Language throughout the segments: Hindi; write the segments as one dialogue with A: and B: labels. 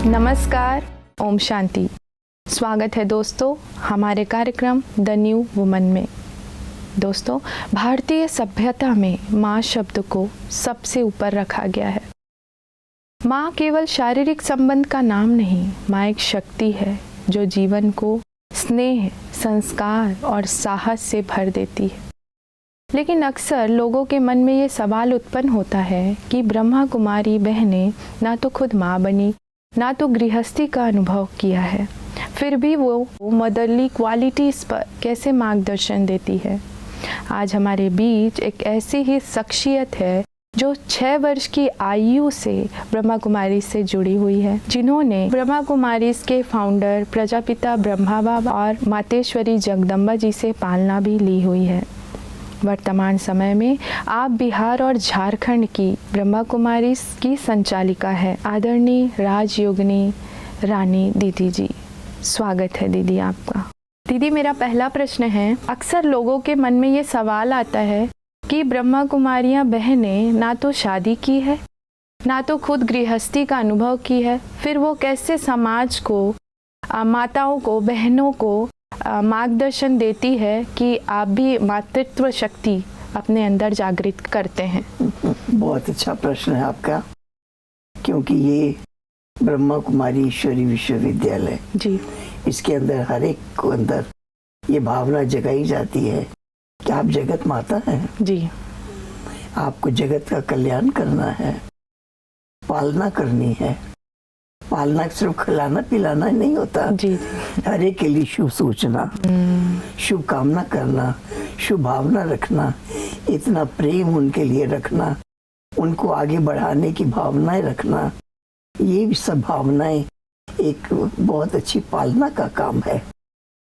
A: नमस्कार, ओम शांति। स्वागत है दोस्तों हमारे कार्यक्रम द न्यू वुमन में। दोस्तों, भारतीय सभ्यता में माँ शब्द को सबसे ऊपर रखा गया है। माँ केवल शारीरिक संबंध का नाम नहीं, माँ एक शक्ति है जो जीवन को स्नेह, संस्कार और साहस से भर देती है। लेकिन अक्सर लोगों के मन में ये सवाल उत्पन्न होता है कि ब्रह्मा कुमारी बहनें ना तो खुद माँ बनी, ना तो गृहस्थी का अनुभव किया है, फिर भी वो मदरली क्वालिटीज़ पर कैसे मार्गदर्शन देती है। आज हमारे बीच एक ऐसी ही शख्सियत है जो 6 वर्ष की आयु से ब्रह्मा कुमारी से जुड़ी हुई है, जिन्होंने ब्रह्मा कुमारी के फाउंडर प्रजापिता ब्रह्मा बाबा और मातेश्वरी जगदम्बा जी से पालना भी ली हुई है। वर्तमान समय में आप बिहार और झारखंड की ब्रह्मा कुमारी की संचालिका है, आदरणीय राजयोगिनी रानी दीदी जी। स्वागत है दीदी आपका। दीदी, मेरा पहला प्रश्न है, अक्सर लोगों के मन में ये सवाल आता है कि ब्रह्मा कुमारियाँ बहनें ना तो शादी की है, ना तो खुद गृहस्थी का अनुभव की है, फिर वो कैसे समाज को, माताओं को, बहनों को मार्गदर्शन देती है कि आप भी मातृत्व शक्ति अपने अंदर जागृत करते हैं।
B: बहुत अच्छा प्रश्न है आपका, क्योंकि ये ब्रह्मा कुमारी ईश्वरी विश्वविद्यालय
A: जी, इसके
B: अंदर हर एक को अंदर ये भावना जगाई जाती है कि आप जगत माता हैं
A: जी,
B: आपको जगत का कल्याण करना है, पालना करनी है। पालना सिर्फ खिलाना पिलाना नहीं होता
A: जी,
B: हर एक के लिए शुभ सोचना, शुभ कामना करना, शुभ भावना रखना, इतना प्रेम उनके लिए रखना, उनको आगे बढ़ाने की भावनाएं रखना, ये भी सब भावनाएं एक बहुत अच्छी पालना का काम है।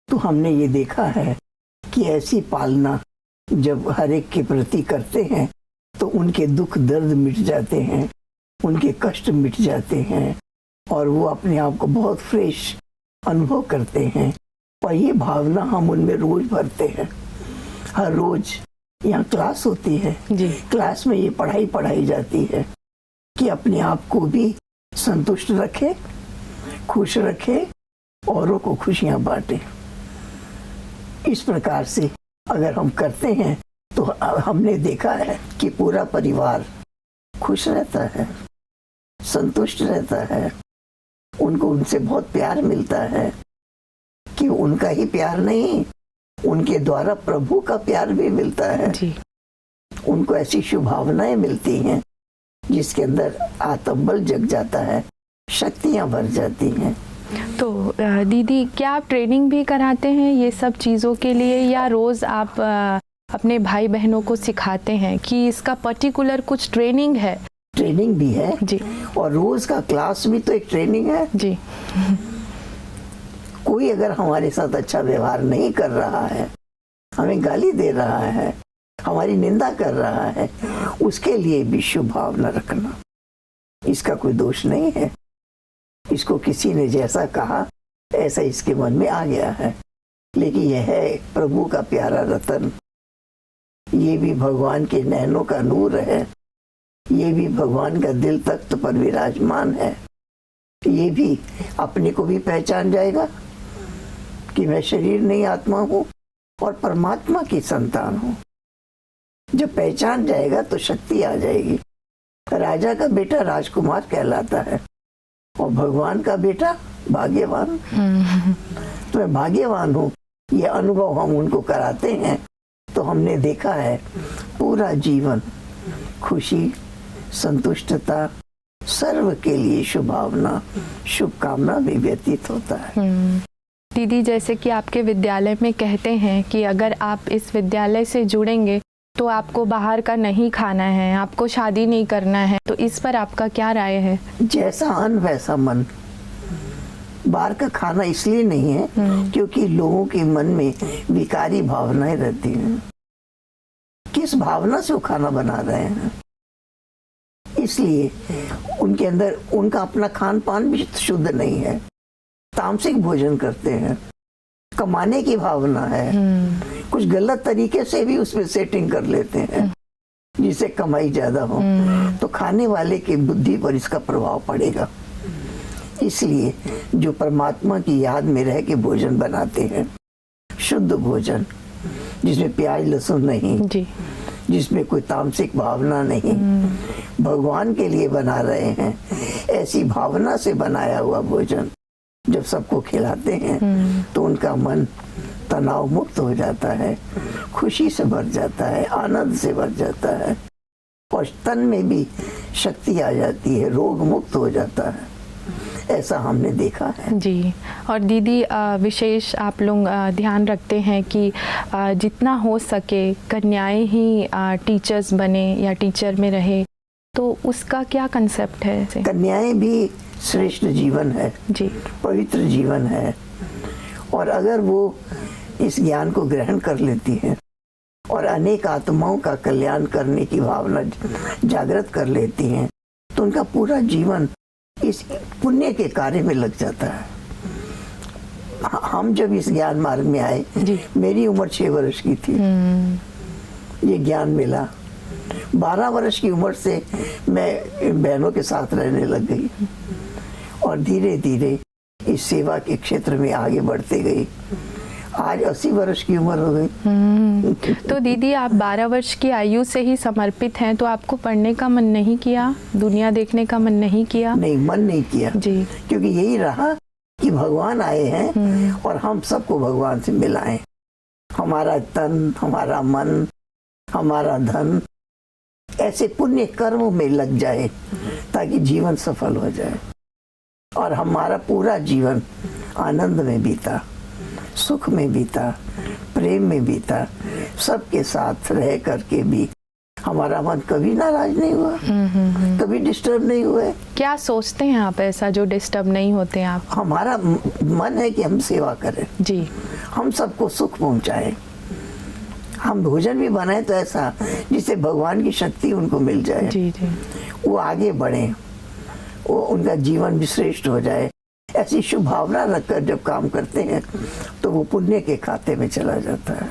B: तो हमने ये देखा है कि ऐसी पालना जब हर एक के प्रति करते हैं तो उनके दुख दर्द मिट जाते हैं, उनके कष्ट मिट जाते हैं और वो अपने आप को बहुत फ्रेश अनुभव करते हैं। और ये भावना हम उनमें रोज भरते हैं। हर रोज यहाँ क्लास होती है
A: जी,
B: क्लास में ये पढ़ाई जाती है कि अपने आप को भी संतुष्ट रखे, खुश रखे, औरों को खुशियाँ बांटे। इस प्रकार से अगर हम करते हैं तो हमने देखा है कि पूरा परिवार खुश रहता है, संतुष्ट रहता है, उनको उनसे बहुत प्यार मिलता है कि उनका ही प्यार नहीं, उनके द्वारा प्रभु का प्यार भी मिलता है
A: जी।
B: उनको ऐसी शुभ भावनाएं मिलती हैं जिसके अंदर आत्मबल जग जाता है, शक्तियां भर जाती हैं।
A: तो दीदी, क्या आप ट्रेनिंग भी कराते हैं ये सब चीज़ों के लिए, या रोज़ आप अपने भाई बहनों को सिखाते हैं कि इसका पर्टिकुलर कुछ ट्रेनिंग है?
B: ट्रेनिंग भी है
A: जी,
B: और रोज का क्लास भी तो एक ट्रेनिंग है
A: जी।
B: कोई अगर हमारे साथ अच्छा व्यवहार नहीं कर रहा है, हमें गाली दे रहा है, हमारी निंदा कर रहा है, उसके लिए भी शुभ भावना रखना, इसका कोई दोष नहीं है। इसको किसी ने जैसा कहा ऐसा इसके मन में आ गया है, लेकिन यह है प्रभु का प्यारा रतन, ये भी भगवान के नैनों का नूर है, ये भी भगवान का दिल तख्त पर विराजमान है। ये भी अपने को भी पहचान जाएगा कि मैं शरीर नहीं आत्मा हूँ और परमात्मा की संतान हूँ। जब पहचान जाएगा तो शक्ति आ जाएगी। राजा का बेटा राजकुमार कहलाता है और भगवान का बेटा भाग्यवान। तो मैं भाग्यवान हूँ, ये अनुभव हम उनको कराते हैं तो हमने देखा है पूरा जीवन खुशी, संतुष्टता, सर्व के लिए शुभ भावना, शुभकामना भी व्यतीत होता है।
A: दीदी, जैसे कि आपके विद्यालय में कहते हैं कि अगर आप इस विद्यालय से जुड़ेंगे तो आपको बाहर का नहीं खाना है, आपको शादी नहीं करना है, तो इस पर आपका क्या राय है?
B: जैसा अन्न वैसा मन। बाहर का खाना इसलिए नहीं है क्योंकि लोगों के मन में विकारी भावनाएं रहती हैं। किस भावना से वो खाना बना रहे हैं, इसलिए उनके अंदर उनका अपना खान पान भी शुद्ध नहीं है, तामसिक भोजन करते हैं, कमाने की भावना है, कुछ गलत तरीके से भी उसमें सेटिंग कर लेते हैं जिससे कमाई ज्यादा हो, तो खाने वाले की बुद्धि पर इसका प्रभाव पड़ेगा। इसलिए जो परमात्मा की याद में रह के भोजन बनाते हैं, शुद्ध भोजन जिसमें प्याज लहसुन नहीं,
A: जी,
B: जिसमें कोई तामसिक भावना नहीं, भगवान के लिए बना रहे हैं, ऐसी भावना से बनाया हुआ भोजन जब सबको खिलाते हैं तो उनका मन तनाव मुक्त हो जाता है, खुशी से भर जाता है, आनंद से भर जाता है और तन में भी शक्ति आ जाती है, रोग मुक्त हो जाता है। ऐसा हमने देखा है।
A: जी। और दीदी विशेष आप लोग ध्यान रखते हैं कि जितना हो सके कन्याएं ही टीचर्स बने या टीचर में रहे, तो उसका क्या कंसेप्ट है ऐसे?
B: कन्याएं भी श्रेष्ठ जीवन है
A: जी,
B: पवित्र जीवन है और अगर वो इस ज्ञान को ग्रहण कर लेती हैं और अनेक आत्माओं का कल्याण करने की भावना जागृत कर लेती हैं तो उनका पूरा जीवन इस पुण्य के कार्य में लग जाता है। हम जब इस ज्ञान मार्ग में आए, मेरी उम्र 6 वर्ष की थी, ये ज्ञान मिला। 12 वर्ष की उम्र से मैं बहनों के साथ रहने लग गई और धीरे धीरे इस सेवा के क्षेत्र में आगे बढ़ते गई। आज 80 वर्ष की उम्र हो गई।
A: तो दीदी आप 12 वर्ष की आयु से ही समर्पित हैं, तो आपको पढ़ने का मन नहीं किया, दुनिया देखने का मन नहीं किया?
B: नहीं, मन नहीं किया
A: जी,
B: क्योंकि यही रहा कि भगवान आए हैं और हम सबको भगवान से मिलाएं। हमारा तन, हमारा मन, हमारा धन ऐसे पुण्य कर्मों में लग जाए ताकि जीवन सफल हो जाए और हमारा पूरा जीवन आनंद में बीता, सुख में बीता, प्रेम में बीता, सबके साथ रह करके भी हमारा मन कभी नाराज नहीं हुआ, कभी डिस्टर्ब नहीं हुए।
A: क्या सोचते हैं आप ऐसा जो डिस्टर्ब नहीं होते आप?
B: हमारा मन है कि हम सेवा करें,
A: जी, हम
B: सबको सुख पहुंचाएं। हम भोजन भी बनाए तो ऐसा जिससे भगवान की शक्ति उनको मिल जाए,
A: जी, जी,
B: वो आगे बढ़े, वो उनका जीवन भी श्रेष्ठ हो जाए। ऐसी शुभ भावना रखकर जब काम करते हैं तो वो पुण्य के खाते में चला जाता है,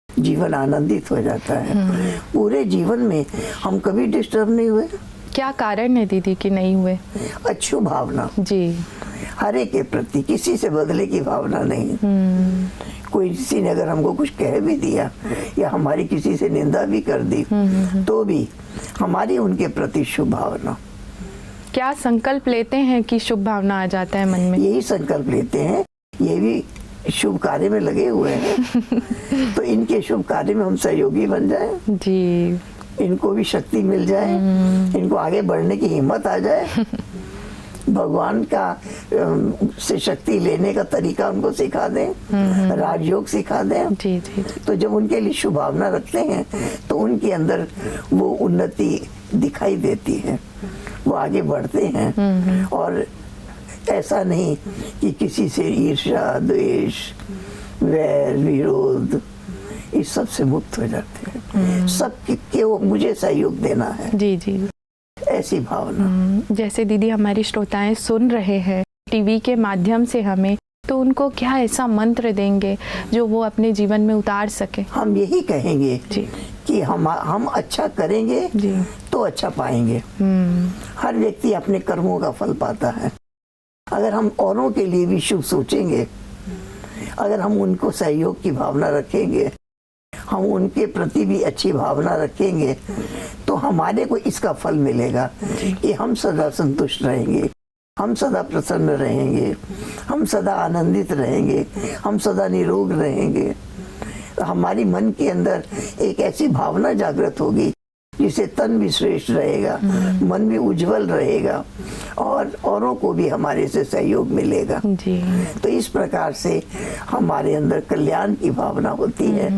B: जीवन आनंदित हो जाता है। पूरे जीवन में हम कभी डिस्टर्ब नहीं हुए।
A: क्या कारण है दीदी कि नहीं हुए?
B: अच्छी भावना,
A: जी,
B: हर एक के प्रति किसी से बदले की भावना नहीं। कोई किसी ने अगर हमको कुछ कह भी दिया या हमारी किसी से निंदा भी कर दी तो भी हमारी उनके प्रति शुभ भावना।
A: क्या संकल्प लेते हैं कि शुभ भावना आ जाता है मन में?
B: यही संकल्प लेते हैं, ये भी शुभ कार्य में लगे हुए हैं तो इनके शुभ कार्य में हम सहयोगी बन जाएं,
A: जी,
B: इनको भी शक्ति मिल जाए, इनको आगे बढ़ने की हिम्मत आ जाए, भगवान का से शक्ति लेने का तरीका उनको सिखा दें, राजयोग सिखा दें।
A: जी, जी, जी।
B: तो जब उनके लिए शुभ भावना रखते हैं तो उनके अंदर वो उन्नति दिखाई देती है, वो आगे बढ़ते हैं और ऐसा नहीं कि किसी से ईर्ष्या, द्वेष, वैर, विरोध इस सब से मुक्त हो जाते हैं। सब के वो मुझे सहयोग देना है,
A: जी, जी,
B: ऐसी भावना।
A: जैसे दीदी हमारी श्रोताएं सुन रहे हैं टीवी के माध्यम से हमें, तो उनको क्या ऐसा मंत्र देंगे जो वो अपने जीवन में उतार सके?
B: हम यही कहेंगे
A: जी,
B: कि हम अच्छा करेंगे
A: जी,
B: तो अच्छा पाएंगे। हर व्यक्ति अपने कर्मों का फल पाता है। अगर हम औरों के लिए भी शुभ सोचेंगे, अगर हम उनको सहयोग की भावना रखेंगे, हम उनके प्रति भी अच्छी भावना रखेंगे तो हमारे को इसका फल मिलेगा कि हम सदा संतुष्ट रहेंगे, हम सदा प्रसन्न रहेंगे, हम सदा आनंदित रहेंगे, हम सदा निरोग रहेंगे। हमारी मन के अंदर एक ऐसी भावना जागृत होगी जिससे तन भी श्रेष्ठ रहेगा, मन भी उज्जवल रहेगा और औरों को भी हमारे से सहयोग मिलेगा।
A: जी,
B: तो इस प्रकार से हमारे अंदर कल्याण की भावना होती है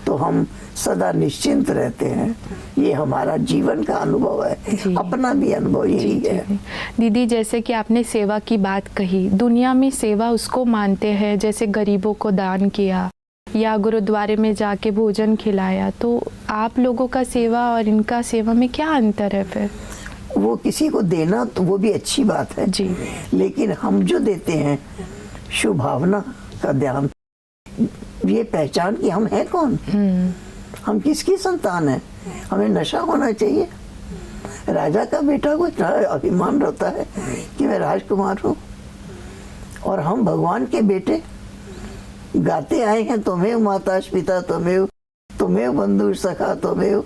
B: तो हम सदा निश्चिंत रहते हैं। ये हमारा जीवन का अनुभव है, अपना भी अनुभव यही है।
A: दीदी जैसे कि आपने सेवा की बात कही, दुनिया में सेवा उसको मानते हैं जैसे गरीबों को दान किया या गुरुद्वारे में जाके भोजन खिलाया, तो आप लोगों का सेवा और इनका सेवा में क्या अंतर है फिर?
B: वो किसी को देना तो वो भी अच्छी बात है
A: जी,
B: लेकिन हम जो देते हैं शुभ भावना का ध्यान, ये पहचान कि हम हैं कौन, हम किसकी संतान है। हमें नशा होना चाहिए, राजा का बेटा को इतना अभिमान रहता है कि मैं राजकुमार हूँ, और हम भगवान के बेटे गाते आए हैं तुम्हें माता पिता तुम्हें बंधु सखा तुम्हें,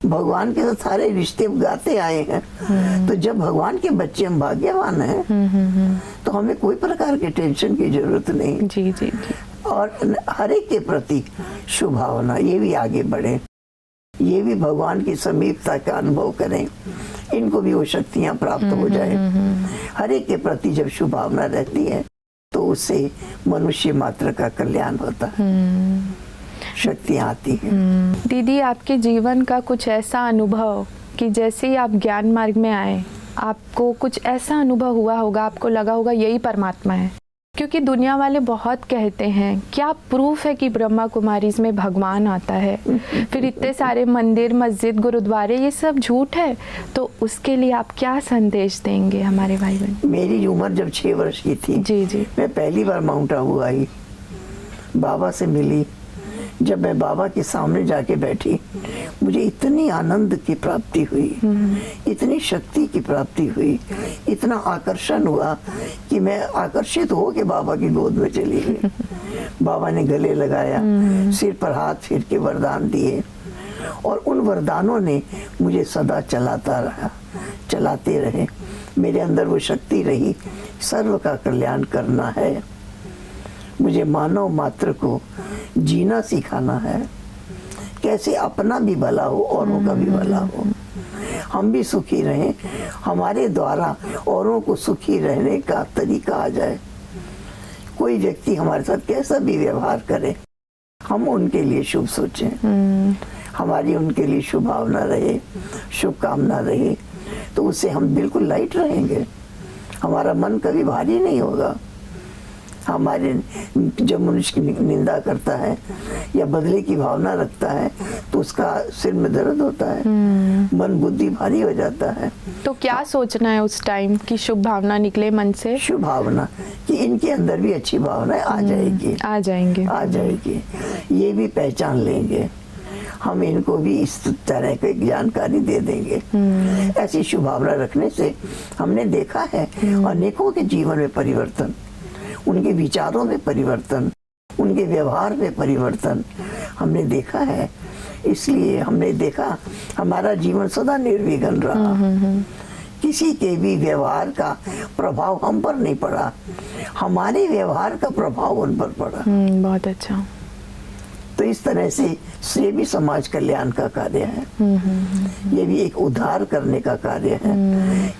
B: भगवान के साथ सारे रिश्ते गाते आए हैं। तो जब भगवान के बच्चे हम भाग्यवान हैं तो हमें कोई प्रकार के टेंशन की जरूरत नहीं।
A: जी जी जी।
B: और हर एक के प्रति शुभ भावना, ये भी आगे बढ़े, ये भी भगवान की समीपता का अनुभव करें, इनको भी वो शक्तियां प्राप्त हो जाए। हर एक के प्रति जब शुभ भावना रहती है तो उससे मनुष्य मात्र का कल्याण होता है, शक्तियां आती हैं।
A: दीदी, आपके जीवन का कुछ ऐसा अनुभव कि जैसे ही आप ज्ञान मार्ग में आए, आपको कुछ ऐसा अनुभव हुआ होगा, आपको लगा होगा यही परमात्मा है? क्योंकि दुनिया वाले बहुत कहते हैं, क्या प्रूफ है कि ब्रह्मा कुमारीज में भगवान आता है, फिर इतने सारे मंदिर मस्जिद गुरुद्वारे ये सब झूठ है, तो उसके लिए आप क्या संदेश देंगे हमारे भाई बहन?
B: मेरी उम्र जब 6 वर्ष की थी,
A: जी जी,
B: मैं पहली बार माउंट आबू आई, बाबा से मिली। जब मैं बाबा के सामने जाके बैठी, मुझे इतनी आनंद की प्राप्ति हुई, इतनी शक्ति की प्राप्ति हुई, इतना आकर्षण हुआ कि मैं आकर्षित हो के बाबा की गोद में चली गई। बाबा ने गले लगाया, सिर पर हाथ फेर के वरदान दिए, और उन वरदानों ने मुझे सदा चलाते रहे। मेरे अंदर वो शक्ति रही, सर्व का कल्याण करना है, मुझे मानव मात्र को जीना सिखाना है, कैसे अपना भी भला हो औरों का भी भला हो, हम भी सुखी रहें, हमारे द्वारा औरों को सुखी रहने का तरीका आ जाए। कोई व्यक्ति हमारे साथ कैसा भी व्यवहार करे, हम उनके लिए शुभ सोचें, हमारी उनके लिए शुभ भावना रहे, शुभकामना रहे, तो उससे हम बिल्कुल लाइट रहेंगे, हमारा मन कभी भारी नहीं होगा। हमारे जब मनुष्य की निंदा करता है या बदले की भावना रखता है तो उसका सिर में दर्द होता है, मन बुद्धि भारी हो जाता है।
A: तो क्या सोचना है उस टाइम कि शुभ भावना निकले मन से?
B: शुभ भावना कि इनके अंदर भी अच्छी भावना आ जाएगी, ये भी पहचान लेंगे, हम इनको भी इस तरह की जानकारी दे देंगे। ऐसी शुभ भावना रखने से हमने देखा है अनेकों के जीवन में परिवर्तन, उनके विचारों में परिवर्तन, उनके व्यवहार में परिवर्तन हमने देखा है। इसलिए हमने देखा हमारा जीवन सदा निर्विघ्न रहा, किसी के भी व्यवहार का प्रभाव हम पर नहीं पड़ा, हमारे व्यवहार का प्रभाव उन पर पड़ा।
A: बहुत अच्छा।
B: तो इस तरह से ये भी समाज कल्याण का कार्य है, ये भी एक उद्धार करने का कार्य है।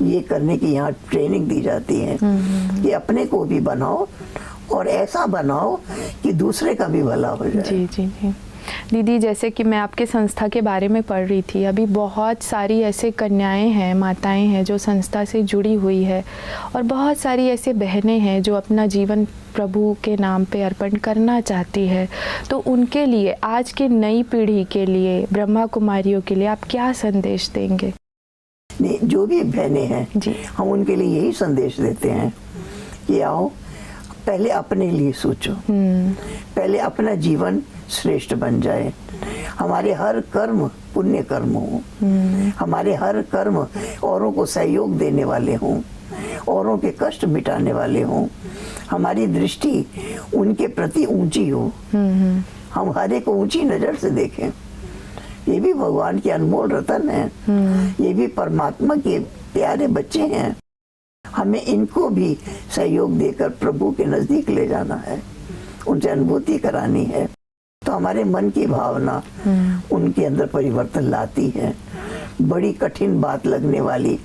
B: ये करने की यहाँ ट्रेनिंग दी जाती है कि अपने को भी बनाओ और ऐसा बनाओ कि दूसरे का भी भला हो जाए।
A: जी जी जी। दीदी, जैसे कि मैं आपके संस्था के बारे में पढ़ रही थी, अभी बहुत सारी ऐसे कन्याएं हैं, माताएं हैं जो संस्था से जुड़ी हुई है, और बहुत सारी ऐसे बहनें हैं जो अपना जीवन प्रभु के नाम पे अर्पण करना चाहती है। तो उनके लिए, आज की नई पीढ़ी के लिए, ब्रह्मा कुमारियों के लिए आप क्या संदेश देंगे?
B: नहीं, जो भी बहनें हैं
A: जी, हम
B: उनके लिए यही संदेश देते हैं कि आओ पहले अपने लिए सोचो, पहले अपना जीवन श्रेष्ठ बन जाए, हमारे हर कर्म पुण्य कर्म हो, हमारे हर कर्म औरों को सहयोग देने वाले हों, औरों के कष्ट मिटाने वाले हों, हमारी दृष्टि उनके प्रति ऊंची हो, हम हर एक को ऊंची नजर से देखें। ये भी भगवान के अनमोल रतन है, ये भी परमात्मा के प्यारे बच्चे हैं, हमें इनको भी सहयोग देकर प्रभु के नजदीक ले जाना है, उनसे अनुभूति करानी है। तो हमारे मन की भावना उनके अंदर परिवर्तन लाती है, बड़ी कठिन बात लगने वाली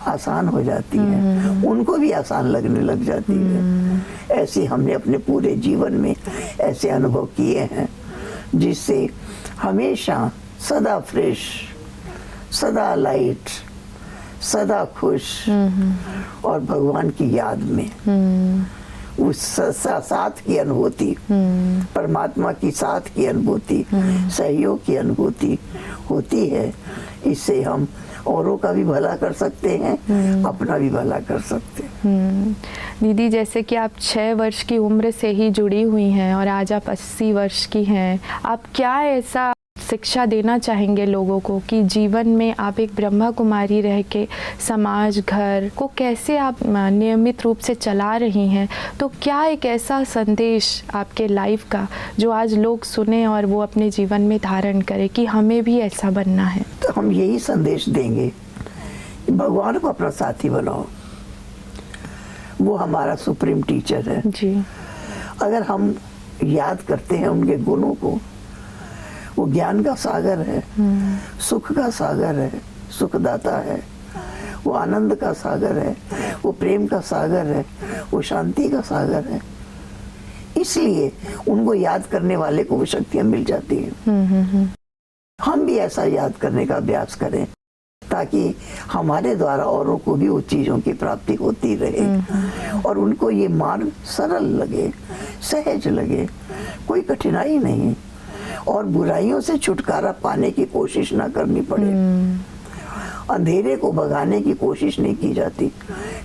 B: आसान हो जाती है, उनको भी आसान लगने लग जाती है। ऐसे हमने अपने पूरे जीवन में ऐसे अनुभव किए हैं जिससे हमेशा सदा फ्रेश, सदा लाइट, सदा खुश और भगवान की याद में उस साथ की अनुभूति, परमात्मा की साथ की अनुभूति, सहयोग की अनुभूति होती है। इससे हम औरों का भी भला कर सकते हैं, अपना भी भला कर सकते हैं।
A: दीदी, जैसे कि आप 6 वर्ष की उम्र से ही जुड़ी हुई हैं और आज आप 80 वर्ष की हैं, आप क्या ऐसा शिक्षा देना चाहेंगे लोगों को कि जीवन में आप एक ब्रह्मा कुमारी रह के समाज घर को कैसे आप नियमित रूप से चला रही हैं, तो क्या एक ऐसा संदेश आपके लाइफ का जो आज लोग सुने और वो अपने जीवन में धारण करें कि हमें भी ऐसा बनना है?
B: तो हम यही संदेश देंगे, भगवान को अपना साथी बनाओ, वो हमारा सुप्रीम टीचर है
A: जी।
B: अगर हम याद करते हैं उनके गुणों को, वो ज्ञान का सागर है, सुख का सागर है, सुखदाता है, वो आनंद का सागर है, वो प्रेम का सागर है, वो शांति का सागर है। इसलिए उनको याद करने वाले को वो शक्तियां मिल जाती हैं। हम भी ऐसा याद करने का अभ्यास करें ताकि हमारे द्वारा औरों को भी उस चीजों की प्राप्ति होती रहे और उनको ये मार्ग सरल लगे, सहज लगे, कोई कठिनाई नहीं, और बुराइयों से छुटकारा पाने की कोशिश ना करनी पड़े। अंधेरे को भगाने की कोशिश नहीं की जाती,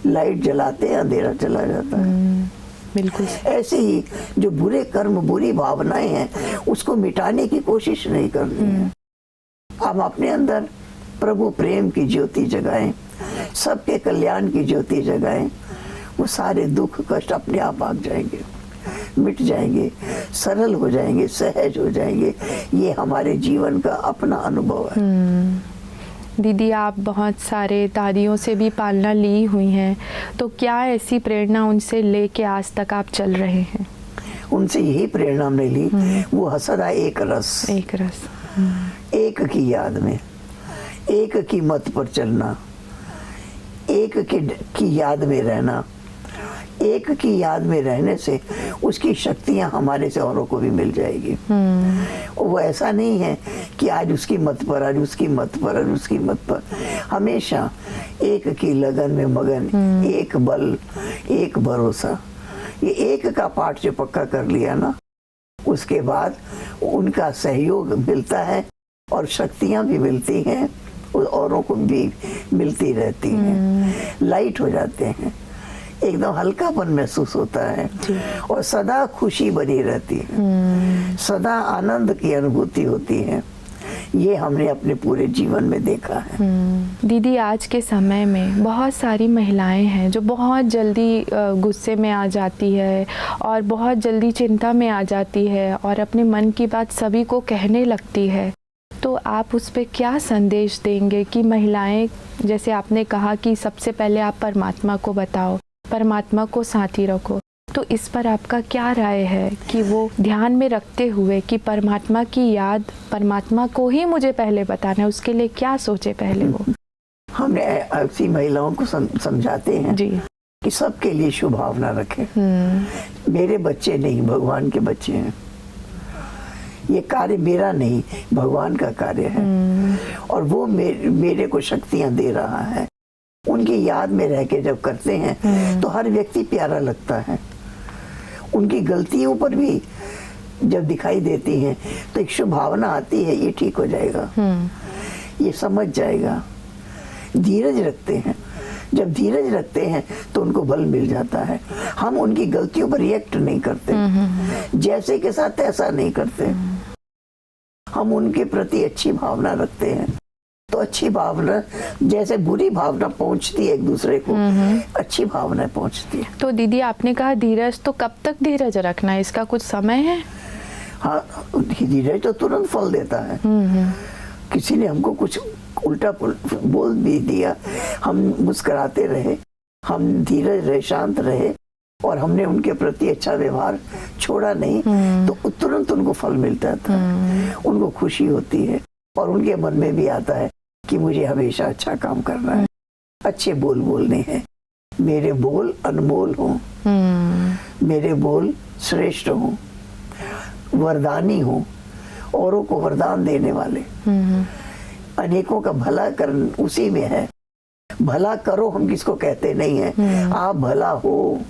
B: लाइट जलाते हैं अंधेरा चला जाता है।
A: बिल्कुल।
B: ऐसे ही जो बुरे कर्म, बुरी भावनाएं हैं, उसको मिटाने की कोशिश नहीं करनी है। हम अपने अंदर प्रभु प्रेम की ज्योति जगाएं, सबके कल्याण की ज्योति जगाएं, वो सारे दुख कष्ट अपने आप भाग जाएंगे, मिट जाएंगे, सरल हो जाएंगे, सहज हो जाएंगे। ये हमारे जीवन का अपना अनुभव है।
A: दीदी, आप बहुत सारे दादियों से भी पालना ली हुई हैं, तो क्या ऐसी प्रेरणा उनसे लेके आज तक आप चल रहे हैं?
B: उनसे यही प्रेरणा हमने ली, वो सदा एक रस, एक की याद में, एक की मत पर चलना, एक की याद में रहना। एक की याद में रहने से उसकी शक्तियां हमारे से औरों को भी मिल जाएगी। वो ऐसा नहीं है कि आज उसकी मत पर, आज उसकी मत पर, आज उसकी मत पर। हमेशा एक की लगन में मगन, एक बल, एक भरोसा। ये एक का पाठ जो पक्का कर लिया ना, उसके बाद उनका सहयोग मिलता है और शक्तियां भी मिलती हैं, औरों को भी मिलती रहती हैं, लाइट हो जाते हैं, एकदम हल्कापन महसूस होता है और सदा खुशी बनी रहती है, सदा आनंद की अनुभूति होती है। ये हमने अपने पूरे जीवन में देखा है।
A: दीदी, आज के समय में बहुत सारी महिलाएं हैं जो बहुत जल्दी गुस्से में आ जाती है और बहुत जल्दी चिंता में आ जाती है और अपने मन की बात सभी को कहने लगती है, तो आप उस पर क्या संदेश देंगे कि महिलाएं, जैसे आपने कहा कि सबसे पहले आप परमात्मा को बताओ, परमात्मा को साथी रखो, तो इस पर आपका क्या राय है कि वो ध्यान में रखते हुए कि परमात्मा की याद, परमात्मा को ही मुझे पहले बताना है, उसके लिए क्या सोचे पहले वो?
B: हमने ऐसी महिलाओं को समझाते हैं
A: जी
B: कि सबके लिए शुभ भावना रखें। मेरे बच्चे नहीं, भगवान के बच्चे हैं, ये कार्य मेरा नहीं, भगवान का कार्य है और वो मेरे को शक्तियां दे रहा है। उनकी याद में रह के जब करते हैं तो हर व्यक्ति प्यारा लगता है। उनकी गलतियों पर भी जब दिखाई देती हैं तो एक शुभ भावना आती है, ये ठीक हो जाएगा, ये समझ जाएगा। धीरज रखते हैं, जब धीरज रखते हैं तो उनको बल मिल जाता है। हम उनकी गलतियों पर रिएक्ट नहीं करते, जैसे के साथ ऐसा नहीं करते। हम उनके प्रति अच्छी भावना रखते हैं, तो अच्छी भावना, जैसे बुरी भावना पहुंचती है एक दूसरे को, अच्छी भावना पहुंचती है।
A: तो दीदी, आपने कहा धीरज, तो कब तक धीरज रखना है, इसका कुछ समय है?
B: हाँ, धीरज तो तुरंत फल देता है। किसी ने हमको कुछ उल्टा बोल भी दिया, हम मुस्कुराते रहे, हम धीरज रहे, शांत रहे और हमने उनके प्रति अच्छा व्यवहार छोड़ा नहीं, तो तुरंत उनको फल मिलता था, उनको खुशी होती है और उनके मन में भी आता है कि मुझे हमेशा अच्छा काम करना है, अच्छे बोल बोलने हैं, मेरे बोल अनमोल हों, मेरे बोल श्रेष्ठ हों, वरदानी हों, औरों को वरदान देने वाले। अनेकों का भला कर उसी में है। भला करो हम किसको कहते नहीं है, आप भला हो,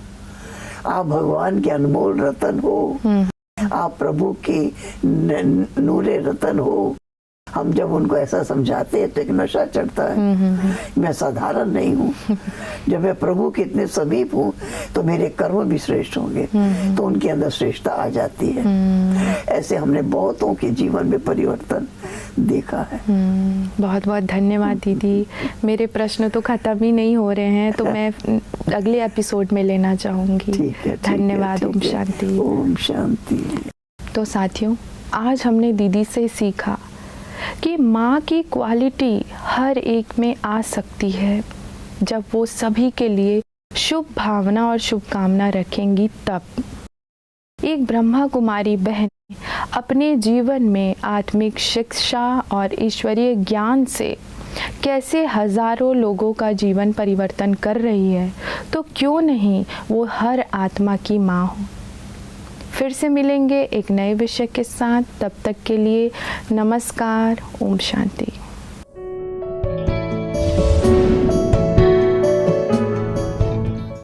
B: आप भगवान के अनमोल रतन हो, आप प्रभु की नूरे रतन हो, हम जब उनको ऐसा समझाते हैं तो एक नशा चढ़ता है, मैं साधारण नहीं हूँ। जब मैं प्रभु के इतने समीप हूँ तो मेरे कर्म भी श्रेष्ठ होंगे, तो उनके अंदर श्रेष्ठता आ जाती है। ऐसे हमने बहुतों के जीवन में परिवर्तन देखा है।
A: बहुत बहुत धन्यवाद दीदी। मेरे प्रश्न तो खत्म ही नहीं हो रहे हैं, तो मैं अगले एपिसोड में लेना चाहूँगी।
B: ठीक है,
A: धन्यवाद। ओम शांति।
B: ओम शांति।
A: तो साथियों, आज हमने दीदी से सीखा कि माँ की क्वालिटी हर एक में आ सकती है जब वो सभी के लिए शुभ भावना और शुभकामना रखेंगी। तब एक ब्रह्मा कुमारी बहन अपने जीवन में आत्मिक शिक्षा और ईश्वरीय ज्ञान से कैसे हजारों लोगों का जीवन परिवर्तन कर रही है, तो क्यों नहीं वो हर आत्मा की माँ हो। फिर से मिलेंगे एक नए विषय के साथ। तब तक के लिए नमस्कार। ओम शांति।